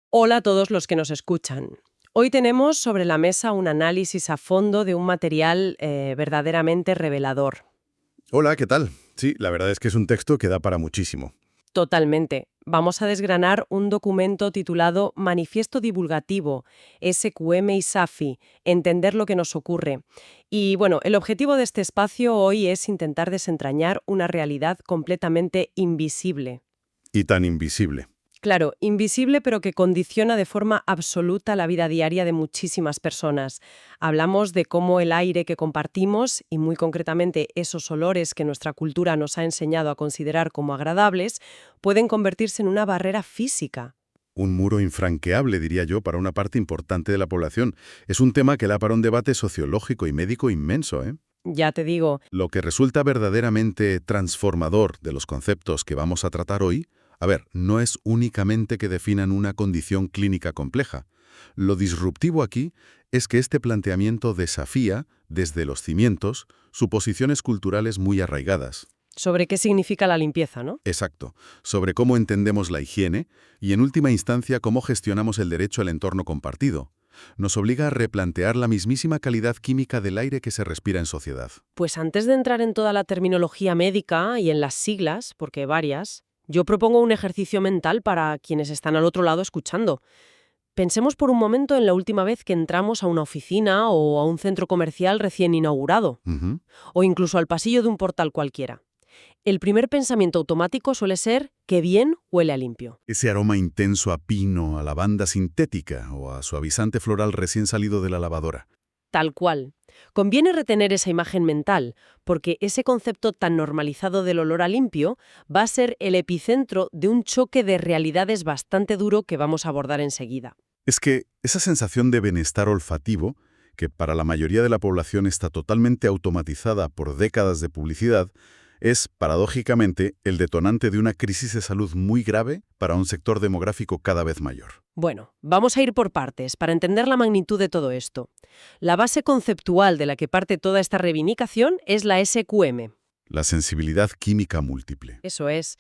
Hola a todos los que nos escuchan. Hoy tenemos sobre la mesa un análisis a fondo de un material verdaderamente revelador. Hola, ¿qué tal? Sí, la verdad es que es un texto que da para muchísimo. Totalmente. Vamos a desgranar un documento titulado Manifiesto Divulgativo, SQM y SAFI, entender lo que nos ocurre. Y bueno, el objetivo de este espacio hoy es intentar desentrañar una realidad completamente invisible. Y tan invisible. Claro, invisible pero que condiciona de forma absoluta la vida diaria de muchísimas personas. Hablamos de cómo el aire que compartimos, y muy concretamente esos olores que nuestra cultura nos ha enseñado a considerar como agradables, pueden convertirse en una barrera física. Un muro infranqueable, diría yo, para una parte importante de la población. Es un tema que da para un debate sociológico y médico inmenso, ¿eh? Ya te digo, Lo que resulta verdaderamente transformador de los conceptos que vamos a tratar hoy, a ver, no es únicamente que definan una condición clínica compleja. Lo disruptivo aquí es que este planteamiento desafía, desde los cimientos, suposiciones culturales muy arraigadas. sobre qué significa la limpieza, ¿no? Exacto, sobre cómo entendemos la higiene y, en última instancia, cómo gestionamos el derecho al entorno compartido. Nos obliga a replantear la mismísima calidad química del aire que se respira en sociedad. Pues antes de entrar en toda la terminología médica y en las siglas, porque varias, yo propongo un ejercicio mental para quienes están al otro lado escuchando. Pensemos por un momento en la última vez que entramos a una oficina o a un centro comercial recién inaugurado, Ujú. o incluso al pasillo de un portal cualquiera. El primer pensamiento automático suele ser «qué bien huele a limpio». Ese aroma intenso a pino, a lavanda sintética o a suavizante floral recién salido de la lavadora. Tal cual. Conviene retener esa imagen mental, porque ese concepto tan normalizado del olor a limpio va a ser el epicentro de un choque de realidades bastante duro que vamos a abordar enseguida. Es que esa sensación de bienestar olfativo, que para la mayoría de la población está totalmente automatizada por décadas de publicidad, es, paradójicamente, el detonante de una crisis de salud muy grave para un sector demográfico cada vez mayor. Bueno, vamos a ir por partes para entender la magnitud de todo esto. La base conceptual de la que parte toda esta reivindicación es la SQM. La sensibilidad química múltiple. Eso es.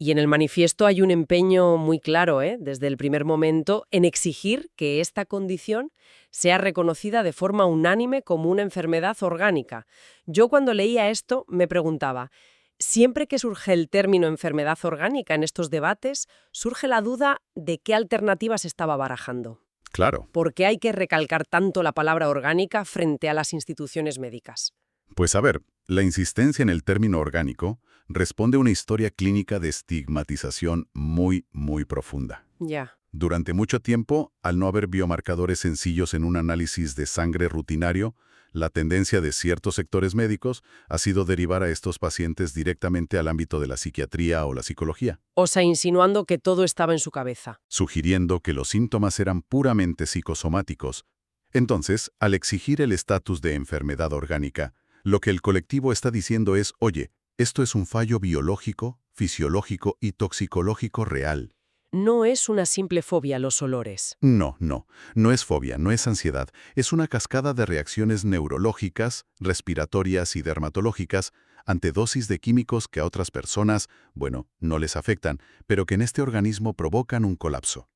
Y en el manifiesto hay un empeño muy claro, desde el primer momento, en exigir que esta condición sea reconocida de forma unánime como una enfermedad orgánica. Yo cuando leía esto me preguntaba, siempre que surge el término enfermedad orgánica en estos debates, surge la duda de qué alternativas estaba barajando. Claro. ¿Por qué hay que recalcar tanto la palabra orgánica frente a las instituciones médicas? Pues a ver, la insistencia en el término orgánico responde a una historia clínica de estigmatización muy profunda. Ya. Durante mucho tiempo, al no haber biomarcadores sencillos en un análisis de sangre rutinario, la tendencia de ciertos sectores médicos ha sido derivar a estos pacientes directamente al ámbito de la psiquiatría o la psicología, O sea, insinuando que todo estaba en su cabeza. sugiriendo que los síntomas eran puramente psicosomáticos. Entonces, al exigir el estatus de enfermedad orgánica, lo que el colectivo está diciendo es, oye, esto es un fallo biológico, fisiológico y toxicológico real. No es una simple fobia a los olores. No es fobia, no es ansiedad. Es una cascada de reacciones neurológicas, respiratorias y dermatológicas ante dosis de químicos que a otras personas, bueno, no les afectan, pero que en este organismo provocan un colapso.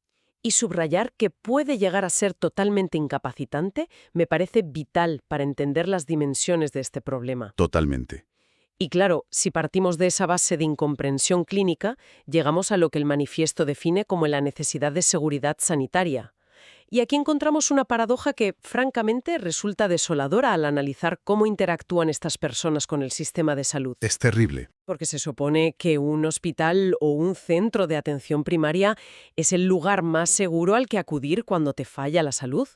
Y subrayar que puede llegar a ser totalmente incapacitante me parece vital para entender las dimensiones de este problema. Totalmente. Y claro, si partimos de esa base de incomprensión clínica, llegamos a lo que el manifiesto define como la necesidad de seguridad sanitaria. Y aquí encontramos una paradoja que, francamente, resulta desoladora al analizar cómo interactúan estas personas con el sistema de salud. Es terrible. Porque se supone que un hospital o un centro de atención primaria es el lugar más seguro al que acudir cuando te falla la salud.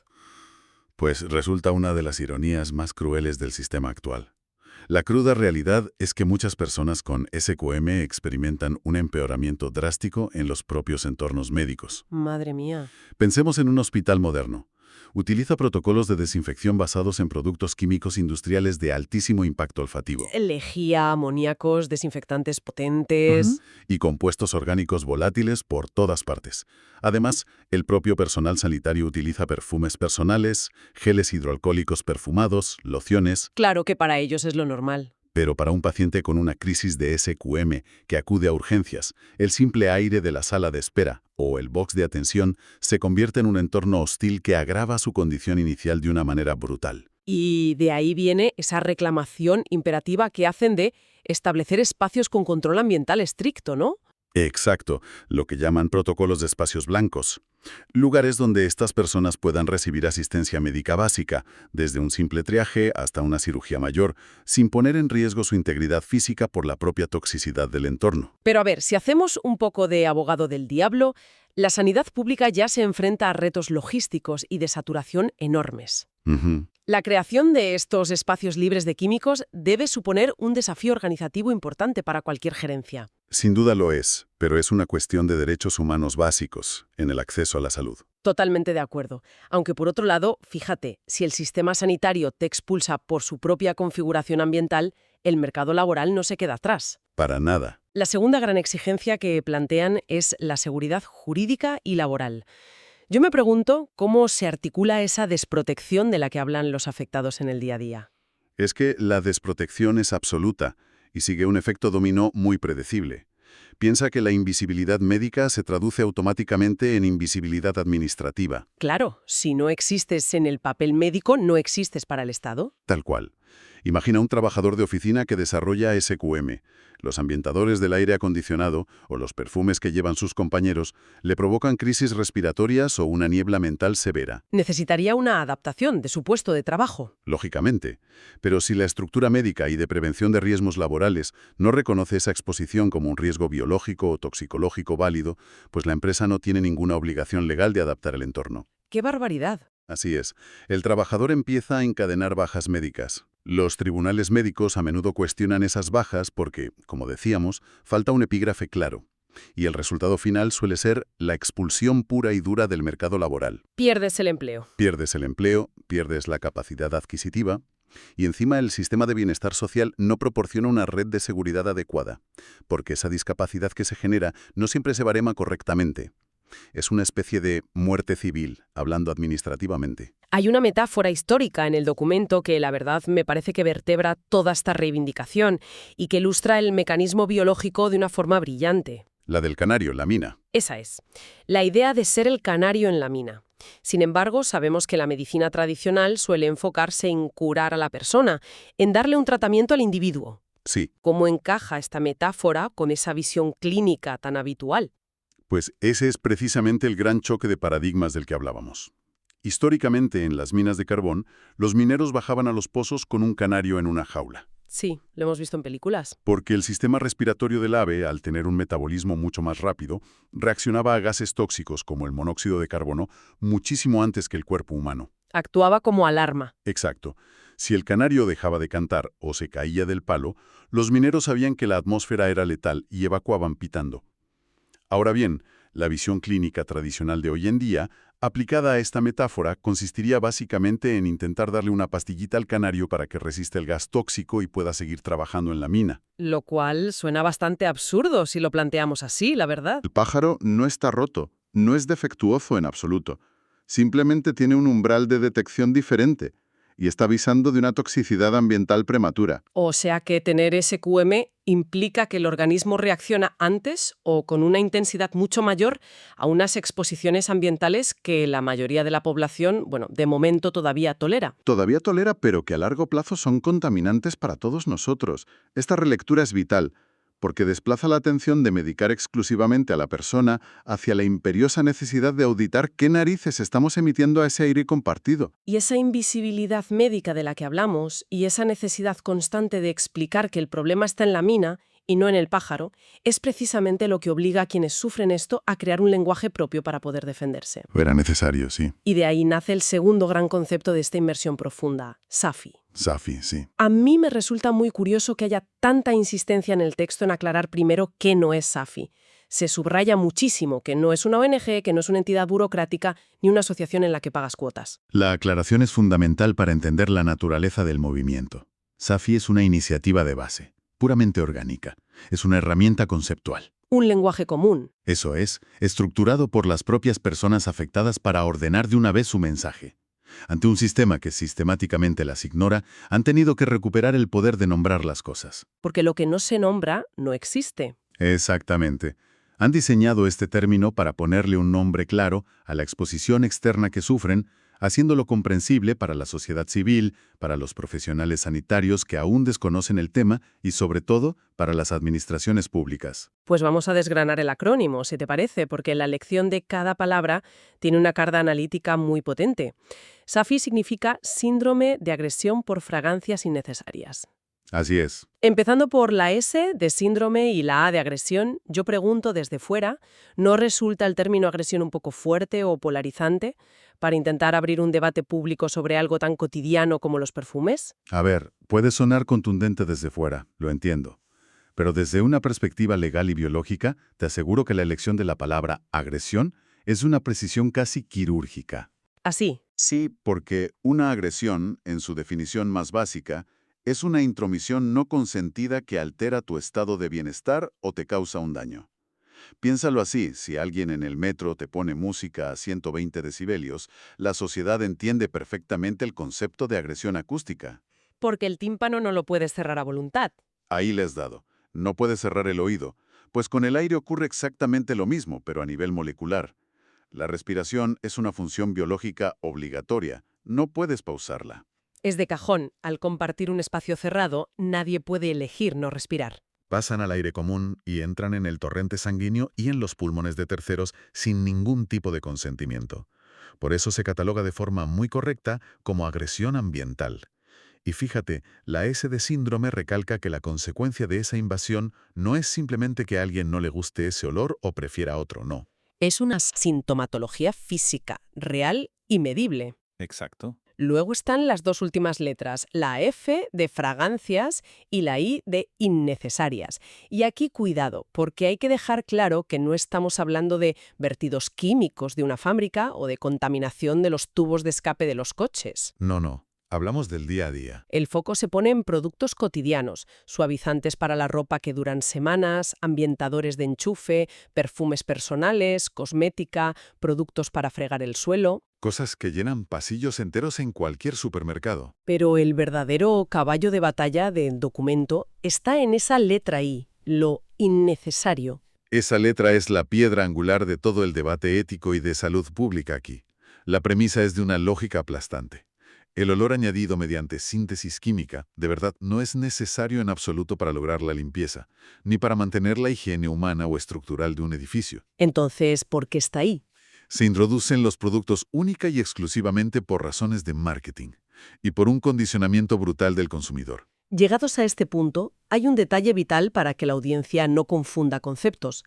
Pues resulta una de las ironías más crueles del sistema actual. La cruda realidad es que muchas personas con SQM experimentan un empeoramiento drástico en los propios entornos médicos. Madre mía. Pensemos en un hospital moderno. Utiliza protocolos de desinfección basados en productos químicos industriales de altísimo impacto olfativo Lejía, amoníacos, desinfectantes potentes. y compuestos orgánicos volátiles por todas partes. Además, el propio personal sanitario utiliza perfumes personales, geles hidroalcohólicos perfumados, lociones. Claro que para ellos es lo normal. Pero para un paciente con una crisis de SQM que acude a urgencias, el simple aire de la sala de espera o el box de atención se convierte en un entorno hostil que agrava su condición inicial de una manera brutal. Y de ahí viene esa reclamación imperativa que hacen de establecer espacios con control ambiental estricto, ¿no? Exacto, lo que llaman protocolos de espacios blancos. Lugares donde estas personas puedan recibir asistencia médica básica, desde un simple triaje hasta una cirugía mayor, sin poner en riesgo su integridad física por la propia toxicidad del entorno. Pero a ver, si hacemos un poco de abogado del diablo, la sanidad pública ya se enfrenta a retos logísticos y de saturación enormes. Ujú. La creación de estos espacios libres de químicos debe suponer un desafío organizativo importante para cualquier gerencia. Sin duda lo es, pero es una cuestión de derechos humanos básicos en el acceso a la salud. Totalmente de acuerdo. Aunque por otro lado, fíjate, si el sistema sanitario te expulsa por su propia configuración ambiental, el mercado laboral no se queda atrás. Para nada. La segunda gran exigencia que plantean es la seguridad jurídica y laboral. Yo me pregunto cómo se articula esa desprotección de la que hablan los afectados en el día a día. Es que la desprotección es absoluta y sigue un efecto dominó muy predecible. Piensa que la invisibilidad médica se traduce automáticamente en invisibilidad administrativa. Claro, si no existes en el papel médico, no existes para el Estado. Tal cual. Imagina un trabajador de oficina que desarrolla SQM. Los ambientadores del aire acondicionado o los perfumes que llevan sus compañeros le provocan crisis respiratorias o una niebla mental severa. Necesitaría una adaptación de su puesto de trabajo. Lógicamente. Pero si la estructura médica y de prevención de riesgos laborales no reconoce esa exposición como un riesgo biológico o toxicológico válido, pues la empresa no tiene ninguna obligación legal de adaptar el entorno. ¡Qué barbaridad! Así es. El trabajador empieza a encadenar bajas médicas. Los tribunales médicos a menudo cuestionan esas bajas porque, como decíamos, falta un epígrafe claro. Y el resultado final suele ser la expulsión pura y dura del mercado laboral. Pierdes el empleo. Pierdes el empleo, pierdes la capacidad adquisitiva, y encima el sistema de bienestar social no proporciona una red de seguridad adecuada, porque esa discapacidad que se genera no siempre se barema correctamente. Es una especie de muerte civil, hablando administrativamente. Hay una metáfora histórica en el documento que, la verdad, me parece que vertebra toda esta reivindicación y que ilustra el mecanismo biológico de una forma brillante. La del canario, la mina. Esa es. La idea de ser el canario en la mina. Sin embargo, sabemos que la medicina tradicional suele enfocarse en curar a la persona, en darle un tratamiento al individuo. Sí, ¿Cómo encaja esta metáfora con esa visión clínica tan habitual? pues ese es precisamente el gran choque de paradigmas del que hablábamos. Históricamente, en las minas de carbón, los mineros bajaban a los pozos con un canario en una jaula. Sí, lo hemos visto en películas. Porque el sistema respiratorio del ave, al tener un metabolismo mucho más rápido, reaccionaba a gases tóxicos como el monóxido de carbono muchísimo antes que el cuerpo humano. Actuaba como alarma. Exacto. Si el canario dejaba de cantar o se caía del palo, los mineros sabían que la atmósfera era letal y evacuaban pitando. Ahora bien, la visión clínica tradicional de hoy en día, aplicada a esta metáfora, consistiría básicamente en intentar darle una pastillita al canario para que resista el gas tóxico y pueda seguir trabajando en la mina. Lo cual suena bastante absurdo si lo planteamos así, la verdad. El pájaro no está roto, no es defectuoso en absoluto. Simplemente tiene un umbral de detección diferente y está avisando de una toxicidad ambiental prematura. O sea que tener SQM implica que el organismo reacciona antes o con una intensidad mucho mayor a unas exposiciones ambientales que la mayoría de la población, bueno, de momento todavía tolera. Todavía tolera, pero que a largo plazo son contaminantes para todos nosotros. Esta relectura es vital, porque desplaza la atención de medicar exclusivamente a la persona hacia la imperiosa necesidad de auditar qué narices estamos emitiendo a ese aire compartido. Y esa invisibilidad médica de la que hablamos y esa necesidad constante de explicar que el problema está en la mina y no en el pájaro, es precisamente lo que obliga a quienes sufren esto a crear un lenguaje propio para poder defenderse. Era necesario, sí. Y de ahí nace el segundo gran concepto de esta inmersión profunda, SAFI. SAFI, sí. A mí me resulta muy curioso que haya tanta insistencia en el texto en aclarar primero qué no es SAFI. Se subraya muchísimo que no es una ONG, que no es una entidad burocrática, ni una asociación en la que pagas cuotas. La aclaración es fundamental para entender la naturaleza del movimiento. SAFI es una iniciativa de base, puramente orgánica. Es una herramienta conceptual. Un lenguaje común. Eso es, estructurado por las propias personas afectadas para ordenar de una vez su mensaje. Ante un sistema que sistemáticamente las ignora, han tenido que recuperar el poder de nombrar las cosas. Porque lo que no se nombra no existe. Exactamente. Han diseñado este término para ponerle un nombre claro a la exposición externa que sufren, haciéndolo comprensible para la sociedad civil, para los profesionales sanitarios que aún desconocen el tema y, sobre todo, para las administraciones públicas. Pues vamos a desgranar el acrónimo, si te parece, porque la lección de cada palabra tiene una carga analítica muy potente. SAFI significa Síndrome de Agresión por Fragancias Innecesarias. Así es. Empezando por la S de síndrome y la A de agresión, yo pregunto desde fuera, ¿no resulta el término agresión un poco fuerte o polarizante para intentar abrir un debate público sobre algo tan cotidiano como los perfumes? A ver, puede sonar contundente desde fuera, lo entiendo. Pero desde una perspectiva legal y biológica, te aseguro que la elección de la palabra agresión es una precisión casi quirúrgica. Así. Sí, porque una agresión, en su definición más básica, es una intromisión no consentida que altera tu estado de bienestar o te causa un daño. Piénsalo así, si alguien en el metro te pone música a 120 decibelios, la sociedad entiende perfectamente el concepto de agresión acústica. Porque el tímpano no lo puedes cerrar a voluntad. Ahí le has dado. No puedes cerrar el oído, pues con el aire ocurre exactamente lo mismo, pero a nivel molecular. La respiración es una función biológica obligatoria, no puedes pausarla. Es de cajón, al compartir un espacio cerrado, nadie puede elegir no respirar. Pasan al aire común y entran en el torrente sanguíneo y en los pulmones de terceros sin ningún tipo de consentimiento. Por eso se cataloga de forma muy correcta como agresión ambiental. Y fíjate, la S de síndrome recalca que la consecuencia de esa invasión no es simplemente que a alguien no le guste ese olor o prefiera otro, no. Es una sintomatología física, real y medible. Exacto. Luego están las dos últimas letras, la F de fragancias y la I de innecesarias. Y aquí cuidado, porque hay que dejar claro que no estamos hablando de vertidos químicos de una fábrica o de contaminación de los tubos de escape de los coches. No. Hablamos del día a día. El foco se pone en productos cotidianos, suavizantes para la ropa que duran semanas, ambientadores de enchufe, perfumes personales, cosmética, productos para fregar el suelo. Cosas que llenan pasillos enteros en cualquier supermercado. Pero el verdadero caballo de batalla del documento está en esa letra I, lo innecesario. Esa letra es la piedra angular de todo el debate ético y de salud pública aquí. La premisa es de una lógica aplastante. El olor añadido mediante síntesis química, de verdad, no es necesario en absoluto para lograr la limpieza, ni para mantener la higiene humana o estructural de un edificio. Entonces, ¿por qué está ahí? Se introducen los productos única y exclusivamente por razones de marketing y por un condicionamiento brutal del consumidor. Llegados a este punto, hay un detalle vital para que la audiencia no confunda conceptos.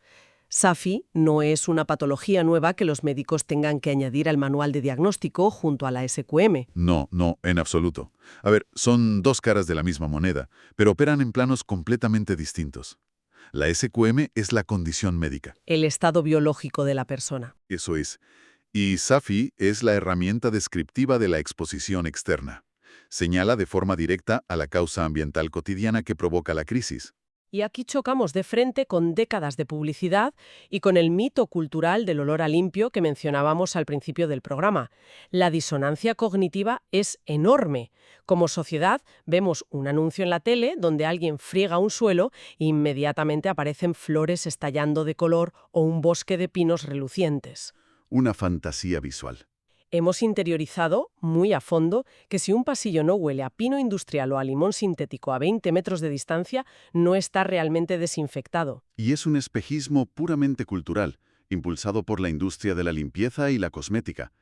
SAFI no es una patología nueva que los médicos tengan que añadir al manual de diagnóstico junto a la SQM. No, en absoluto. A ver, son dos caras de la misma moneda, pero operan en planos completamente distintos. La SQM es la condición médica. El estado biológico de la persona. Eso es. Y SAFI es la herramienta descriptiva de la exposición externa. Señala de forma directa a la causa ambiental cotidiana que provoca la crisis. Y aquí chocamos de frente con décadas de publicidad y con el mito cultural del olor a limpio que mencionábamos al principio del programa. La disonancia cognitiva es enorme. Como sociedad, vemos un anuncio en la tele donde alguien friega un suelo e inmediatamente aparecen flores estallando de color o un bosque de pinos relucientes. Una fantasía visual. Hemos interiorizado, muy a fondo, que si un pasillo no huele a pino industrial o a limón sintético a 20 metros de distancia, no está realmente desinfectado. Y es un espejismo puramente cultural, impulsado por la industria de la limpieza y la cosmética.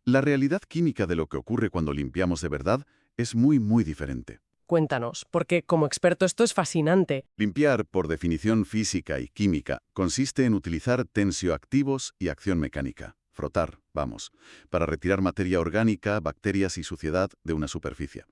La realidad química de lo que ocurre cuando limpiamos de verdad es muy diferente. Cuéntanos, porque como experto esto es fascinante. Limpiar, por definición física y química, consiste en utilizar tensioactivos y acción mecánica. Frotar, para retirar materia orgánica, bacterias y suciedad de una superficie.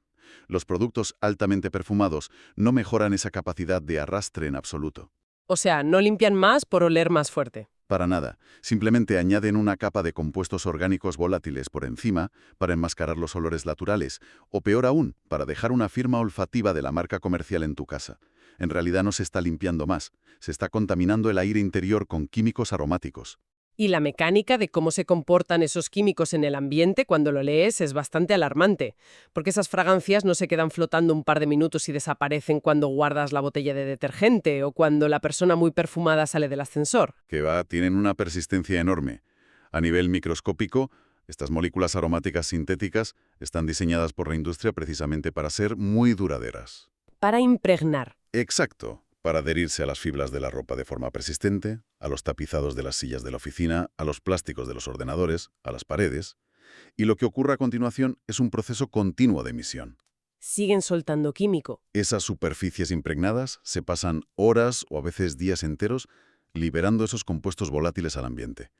Los productos altamente perfumados no mejoran esa capacidad de arrastre en absoluto. O sea, no limpian más por oler más fuerte. Para nada. Simplemente añaden una capa de compuestos orgánicos volátiles por encima para enmascarar los olores naturales, o peor aún, para dejar una firma olfativa de la marca comercial en tu casa. En realidad no se está limpiando más, se está contaminando el aire interior con químicos aromáticos. Y la mecánica de cómo se comportan esos químicos en el ambiente cuando lo lees es bastante alarmante, porque esas fragancias no se quedan flotando un par de minutos y desaparecen cuando guardas la botella de detergente o cuando la persona muy perfumada sale del ascensor. Que tienen una persistencia enorme. A nivel microscópico, estas moléculas aromáticas sintéticas están diseñadas por la industria precisamente para ser muy duraderas. Para impregnar. Exacto. Para adherirse a las fibras de la ropa de forma persistente, a los tapizados de las sillas de la oficina, a los plásticos de los ordenadores, a las paredes. Y lo que ocurre a continuación es un proceso continuo de emisión. Siguen soltando químico. Esas superficies impregnadas se pasan horas o a veces días enteros liberando esos compuestos volátiles al ambiente.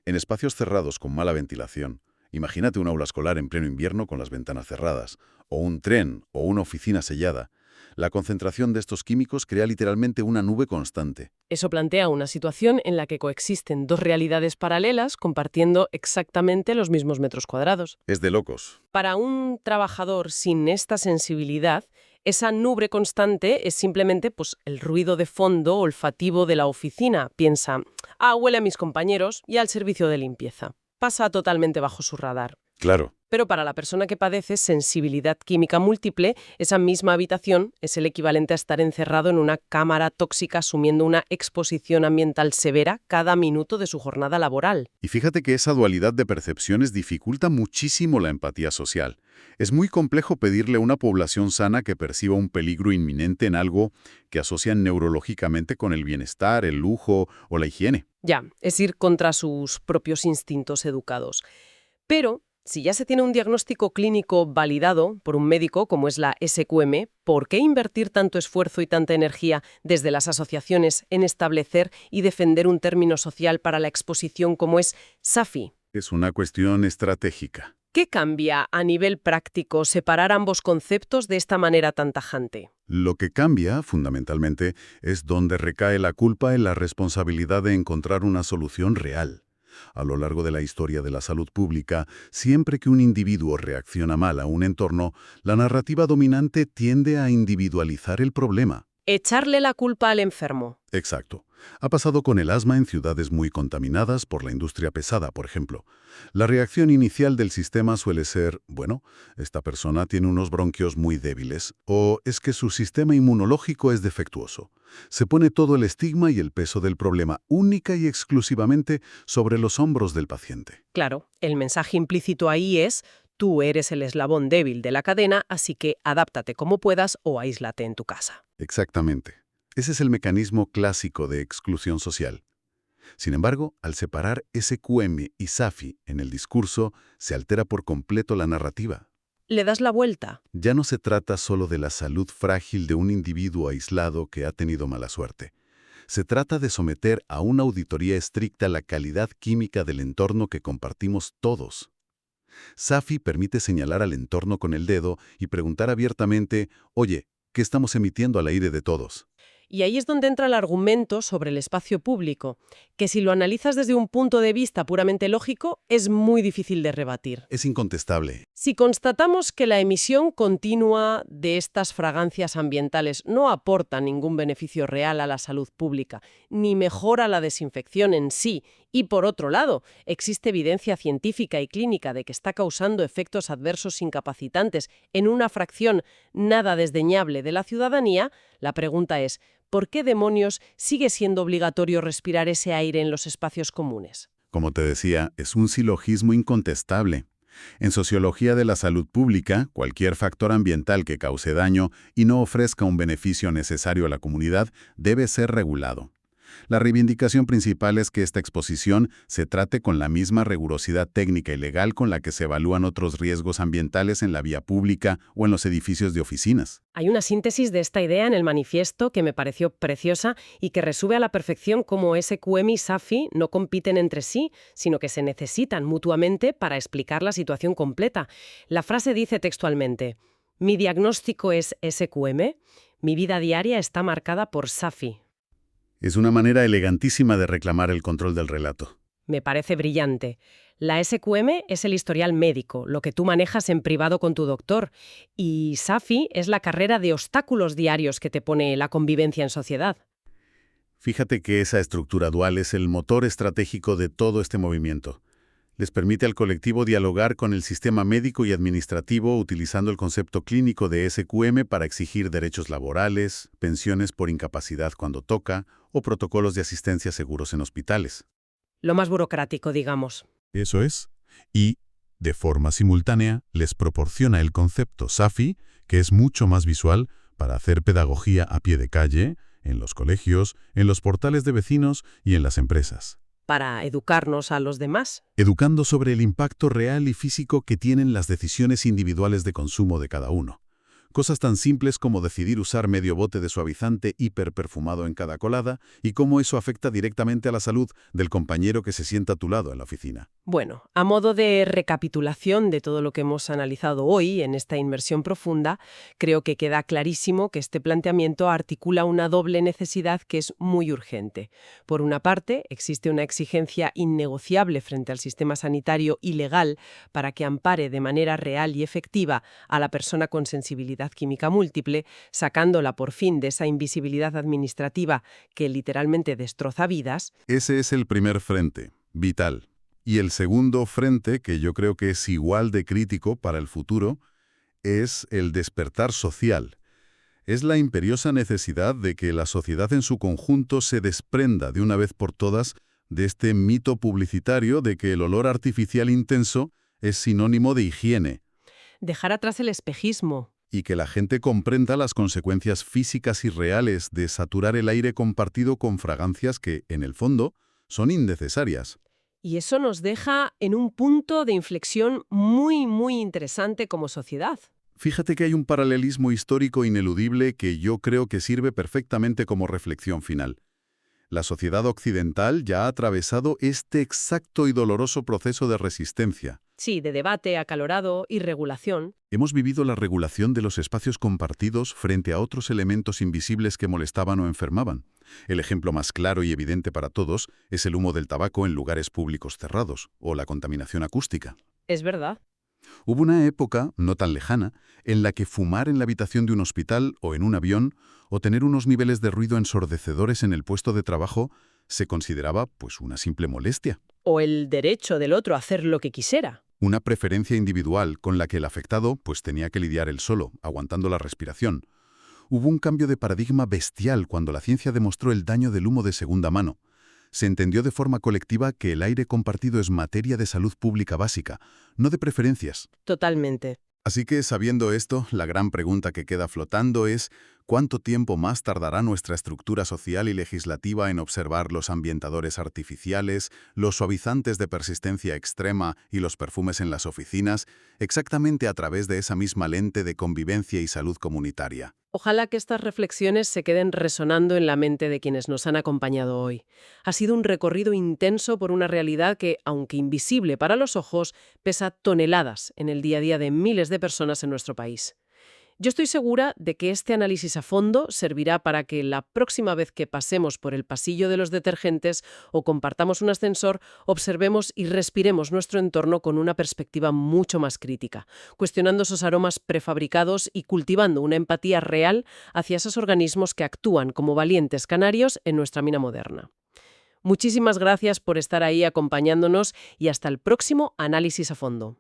En espacios cerrados con mala ventilación, imagínate un aula escolar en pleno invierno con las ventanas cerradas, o un tren o una oficina sellada. La concentración de estos químicos crea literalmente una nube constante. Eso plantea una situación en la que coexisten dos realidades paralelas compartiendo exactamente los mismos metros cuadrados. Es de locos. Para un trabajador sin esta sensibilidad, esa nube constante es simplemente el ruido de fondo olfativo de la oficina. Piensa, huele a mis compañeros y al servicio de limpieza. Pasa totalmente bajo su radar. Claro. Pero para la persona que padece sensibilidad química múltiple, esa misma habitación es el equivalente a estar encerrado en una cámara tóxica asumiendo una exposición ambiental severa cada minuto de su jornada laboral. Y fíjate que esa dualidad de percepciones dificulta muchísimo la empatía social. Es muy complejo pedirle a una población sana que perciba un peligro inminente en algo que asocian neurológicamente con el bienestar, el lujo o la higiene. Ya, es ir contra sus propios instintos educados. Pero si ya se tiene un diagnóstico clínico validado por un médico, como es la SQM, ¿por qué invertir tanto esfuerzo y tanta energía desde las asociaciones en establecer y defender un término social para la exposición como es SAFI? Es una cuestión estratégica. ¿Qué cambia a nivel práctico separar ambos conceptos de esta manera tan tajante? Lo que cambia, fundamentalmente, es dónde recae la culpa en la responsabilidad de encontrar una solución real. A lo largo de la historia de la salud pública, siempre que un individuo reacciona mal a un entorno, la narrativa dominante tiende a individualizar el problema. Echarle la culpa al enfermo. Exacto. Ha pasado con el asma en ciudades muy contaminadas por la industria pesada, por ejemplo. La reacción inicial del sistema suele ser, bueno, esta persona tiene unos bronquios muy débiles, o es que su sistema inmunológico es defectuoso. Se pone todo el estigma y el peso del problema única y exclusivamente sobre los hombros del paciente. Claro, el mensaje implícito ahí es: tú eres el eslabón débil de la cadena, así que adáptate como puedas o aíslate en tu casa. Exactamente. Ese es el mecanismo clásico de exclusión social. Sin embargo, al separar SQM y SAFI en el discurso, se altera por completo la narrativa. Le das la vuelta. Ya no se trata solo de la salud frágil de un individuo aislado que ha tenido mala suerte. Se trata de someter a una auditoría estricta la calidad química del entorno que compartimos todos. SAFI permite señalar al entorno con el dedo y preguntar abiertamente, oye, ¿qué estamos emitiendo al aire de todos? Y ahí es donde entra el argumento sobre el espacio público, que si lo analizas desde un punto de vista puramente lógico, es muy difícil de rebatir. Es incontestable. Si constatamos que la emisión continua de estas fragancias ambientales no aporta ningún beneficio real a la salud pública, ni mejora la desinfección en sí, y por otro lado, existe evidencia científica y clínica de que está causando efectos adversos incapacitantes en una fracción nada desdeñable de la ciudadanía, la pregunta es: ¿por qué demonios sigue siendo obligatorio respirar ese aire en los espacios comunes? Como te decía, es un silogismo incontestable. En sociología de la salud pública, cualquier factor ambiental que cause daño y no ofrezca un beneficio necesario a la comunidad debe ser regulado. La reivindicación principal es que esta exposición se trate con la misma rigurosidad técnica y legal con la que se evalúan otros riesgos ambientales en la vía pública o en los edificios de oficinas. Hay una síntesis de esta idea en el manifiesto que me pareció preciosa y que resume a la perfección cómo SQM y SAFI no compiten entre sí, sino que se necesitan mutuamente para explicar la situación completa. La frase dice textualmente: mi diagnóstico es SQM, mi vida diaria está marcada por SAFI. Es una manera elegantísima de reclamar el control del relato. Me parece brillante. La SQM es el historial médico, lo que tú manejas en privado con tu doctor, y SAFI es la carrera de obstáculos diarios que te pone la convivencia en sociedad. Fíjate que esa estructura dual es el motor estratégico de todo este movimiento. Les permite al colectivo dialogar con el sistema médico y administrativo utilizando el concepto clínico de SQM para exigir derechos laborales, pensiones por incapacidad cuando toca o protocolos de asistencia seguros en hospitales. Lo más burocrático, digamos. Eso es. Y, de forma simultánea, les proporciona el concepto SAFI, que es mucho más visual, para hacer pedagogía a pie de calle, en los colegios, en los portales de vecinos y en las empresas. Para educarnos a los demás. Educando sobre el impacto real y físico que tienen las decisiones individuales de consumo de cada uno. Cosas tan simples como decidir usar medio bote de suavizante hiperperfumado en cada colada y cómo eso afecta directamente a la salud del compañero que se sienta a tu lado en la oficina. Bueno, a modo de recapitulación de todo lo que hemos analizado hoy en esta inmersión profunda, creo que queda clarísimo que este planteamiento articula una doble necesidad que es muy urgente. Por una parte, existe una exigencia innegociable frente al sistema sanitario y legal para que ampare de manera real y efectiva a la persona con sensibilidad química múltiple, sacándola por fin de esa invisibilidad administrativa que literalmente destroza vidas. Ese es el primer frente, vital. Y el segundo frente, que yo creo que es igual de crítico para el futuro, es el despertar social. Es la imperiosa necesidad de que la sociedad en su conjunto se desprenda de una vez por todas de este mito publicitario de que el olor artificial intenso es sinónimo de higiene. Dejar atrás el espejismo. Y que la gente comprenda las consecuencias físicas y reales de saturar el aire compartido con fragancias que, en el fondo, son innecesarias. Y eso nos deja en un punto de inflexión muy, muy interesante como sociedad. Fíjate que hay un paralelismo histórico ineludible que yo creo que sirve perfectamente como reflexión final. La sociedad occidental ya ha atravesado este exacto y doloroso proceso de resistencia. Sí, de debate acalorado y regulación. Hemos vivido la regulación de los espacios compartidos frente a otros elementos invisibles que molestaban o enfermaban. El ejemplo más claro y evidente para todos es el humo del tabaco en lugares públicos cerrados o la contaminación acústica. Es verdad. Hubo una época, no tan lejana, en la que fumar en la habitación de un hospital o en un avión o tener unos niveles de ruido ensordecedores en el puesto de trabajo se consideraba, pues, una simple molestia. O el derecho del otro a hacer lo que quisiera. Una preferencia individual con la que el afectado, pues, tenía que lidiar él solo, aguantando la respiración. Hubo un cambio de paradigma bestial cuando la ciencia demostró el daño del humo de segunda mano. Se entendió de forma colectiva que el aire compartido es materia de salud pública básica, no de preferencias. Totalmente. Así que, sabiendo esto, la gran pregunta que queda flotando es ¿cuánto tiempo más tardará nuestra estructura social y legislativa en observar los ambientadores artificiales, los suavizantes de persistencia extrema y los perfumes en las oficinas, exactamente a través de esa misma lente de convivencia y salud comunitaria? Ojalá que estas reflexiones se queden resonando en la mente de quienes nos han acompañado hoy. Ha sido un recorrido intenso por una realidad que, aunque invisible para los ojos, pesa toneladas en el día a día de miles de personas en nuestro país. Yo estoy segura de que este análisis a fondo servirá para que la próxima vez que pasemos por el pasillo de los detergentes o compartamos un ascensor, observemos y respiremos nuestro entorno con una perspectiva mucho más crítica, cuestionando esos aromas prefabricados y cultivando una empatía real hacia esos organismos que actúan como valientes canarios en nuestra mina moderna. Muchísimas gracias por estar ahí acompañándonos y hasta el próximo análisis a fondo.